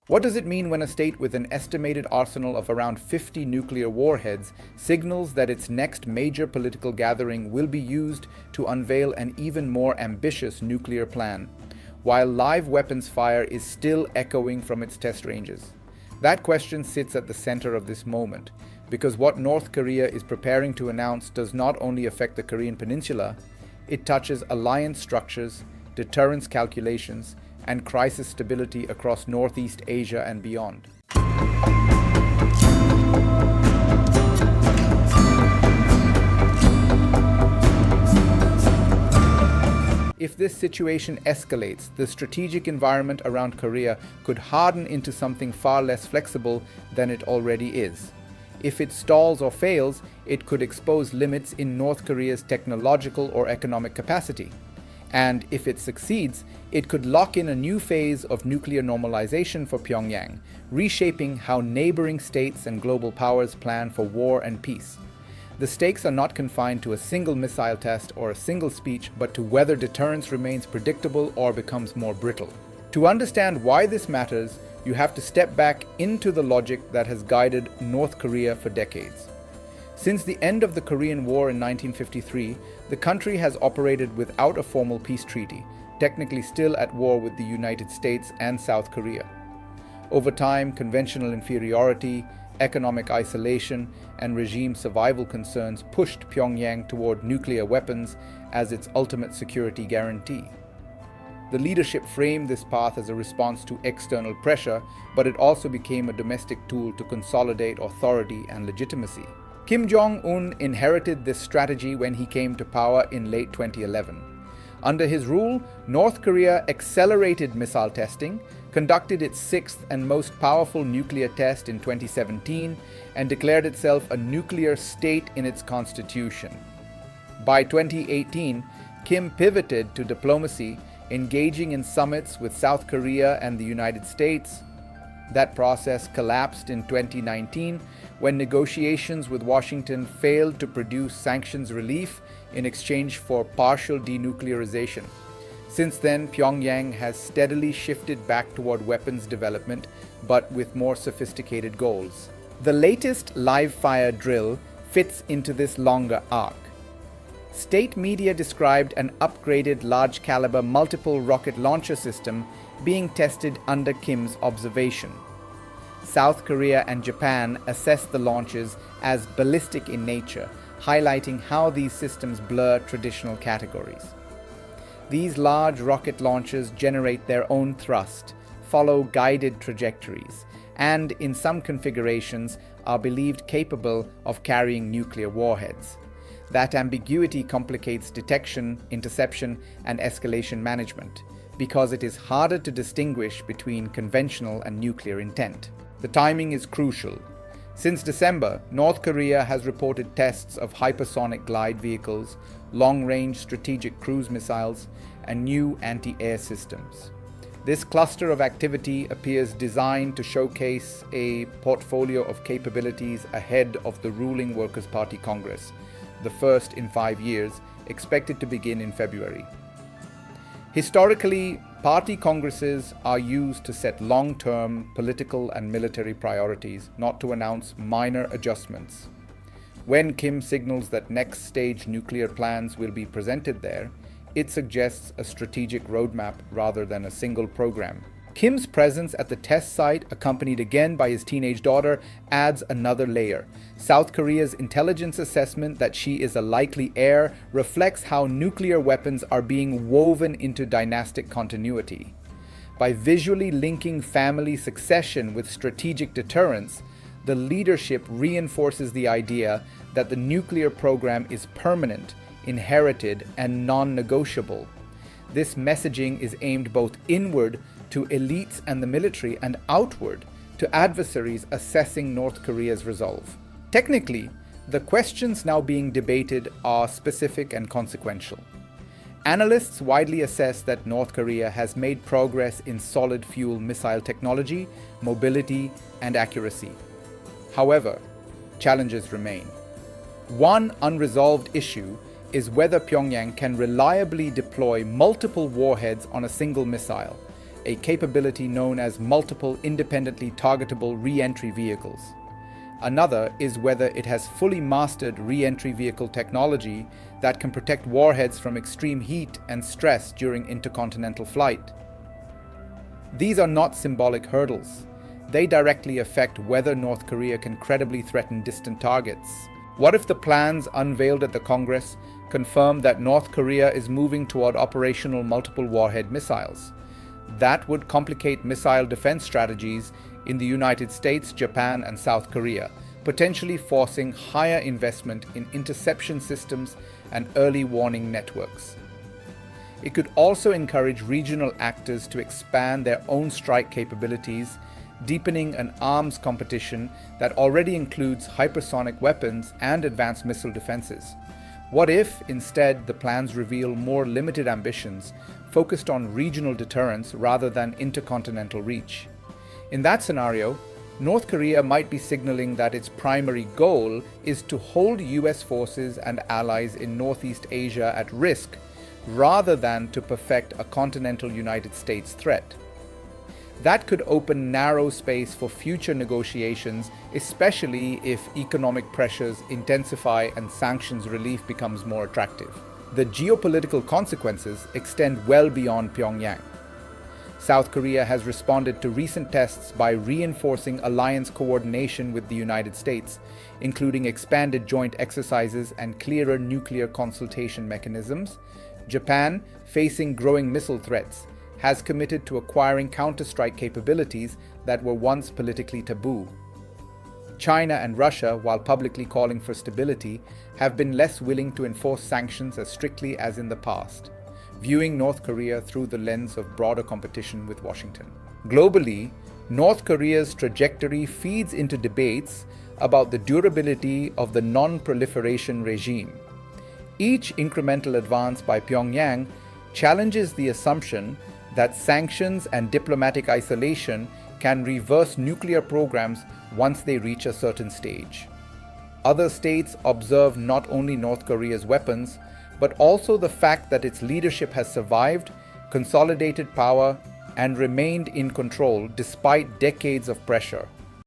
What does it mean when a state with an estimated arsenal of around 50 nuclear warheads signals that its next major political gathering will be used to unveil an even more ambitious nuclear plan, while live weapons fire is still echoing from its test ranges? That question sits at the center of this moment, because what North Korea is preparing to announce does not only affect the Korean Peninsula, it touches alliance structures, deterrence calculations, and crisis stability across Northeast Asia and beyond. If this situation escalates, the strategic environment around Korea could harden into something far less flexible than it already is. If it stalls or fails, it could expose limits in North Korea's technological or economic capacity. And if it succeeds, it could lock in a new phase of nuclear normalization for Pyongyang, reshaping how neighboring states and global powers plan for war and peace. The stakes are not confined to a single missile test or a single speech, but to whether deterrence remains predictable or becomes more brittle. To understand why this matters, you have to step back into the logic that has guided North Korea for decades. Since the end of the Korean War in 1953, the country has operated without a formal peace treaty, technically still at war with the United States and South Korea. Over time, conventional inferiority, economic isolation, and regime survival concerns pushed Pyongyang toward nuclear weapons as its ultimate security guarantee. The leadership framed this path as a response to external pressure, but it also became a domestic tool to consolidate authority and legitimacy. Kim Jong Un inherited this strategy when he came to power in late 2011. Under his rule, North Korea accelerated missile testing, conducted its sixth and most powerful nuclear test in 2017, and declared itself a nuclear state in its constitution. By 2018, Kim pivoted to diplomacy, engaging in summits with South Korea and the United States. That process collapsed in 2019 when negotiations with Washington failed to produce sanctions relief in exchange for partial denuclearization. Since then, Pyongyang has steadily shifted back toward weapons development, but with more sophisticated goals. The latest live-fire drill fits into this longer arc. State media described an upgraded large-caliber multiple rocket launcher system being tested under Kim's observation. South Korea and Japan assessed the launches as ballistic in nature, highlighting how these systems blur traditional categories. These large rocket launchers generate their own thrust, follow guided trajectories, and in some configurations are believed capable of carrying nuclear warheads. That ambiguity complicates detection, interception, and escalation management, because it is harder to distinguish between conventional and nuclear intent. The timing is crucial. Since December, North Korea has reported tests of hypersonic glide vehicles, long-range strategic cruise missiles, and new anti-air systems. This cluster of activity appears designed to showcase a portfolio of capabilities ahead of the ruling Workers' Party Congress, the first in 5 years, expected to begin in February. Historically, party congresses are used to set long-term political and military priorities, not to announce minor adjustments. When Kim signals that next-stage nuclear plans will be presented there, it suggests a strategic roadmap rather than a single program. Kim's presence at the test site, accompanied again by his teenage daughter, adds another layer. South Korea's intelligence assessment that she is a likely heir reflects how nuclear weapons are being woven into dynastic continuity. By visually linking family succession with strategic deterrence, the leadership reinforces the idea that the nuclear program is permanent, inherited, and non-negotiable. This messaging is aimed both inward to elites and the military and outward to adversaries assessing North Korea's resolve. Technically, the questions now being debated are specific and consequential. Analysts widely assess that North Korea has made progress in solid fuel missile technology, mobility, and accuracy. However, challenges remain. One unresolved issue is whether Pyongyang can reliably deploy multiple warheads on a single missile, a capability known as multiple independently targetable re-entry vehicles. Another is whether it has fully mastered re-entry vehicle technology that can protect warheads from extreme heat and stress during intercontinental flight. These are not symbolic hurdles. They directly affect whether North Korea can credibly threaten distant targets. What if the plans unveiled at the Congress confirm that North Korea is moving toward operational multiple warhead missiles? That would complicate missile defense strategies in the United States, Japan, and South Korea, potentially forcing higher investment in interception systems and early warning networks. It could also encourage regional actors to expand their own strike capabilities, deepening an arms competition that already includes hypersonic weapons and advanced missile defenses. What if, instead, the plans reveal more limited ambitions, focused on regional deterrence rather than intercontinental reach? In that scenario, North Korea might be signaling that its primary goal is to hold US forces and allies in Northeast Asia at risk, rather than to perfect a continental United States threat. That could open narrow space for future negotiations, especially if economic pressures intensify and sanctions relief becomes more attractive. The geopolitical consequences extend well beyond Pyongyang. South Korea has responded to recent tests by reinforcing alliance coordination with the United States, including expanded joint exercises and clearer nuclear consultation mechanisms. Japan, facing growing missile threats, has committed to acquiring counter-strike capabilities that were once politically taboo. China and Russia, while publicly calling for stability, have been less willing to enforce sanctions as strictly as in the past, viewing North Korea through the lens of broader competition with Washington. Globally, North Korea's trajectory feeds into debates about the durability of the non-proliferation regime. Each incremental advance by Pyongyang challenges the assumption that sanctions and diplomatic isolation can reverse nuclear programs once they reach a certain stage. Other states observe not only North Korea's weapons, but also the fact that its leadership has survived, consolidated power, and remained in control despite decades of pressure.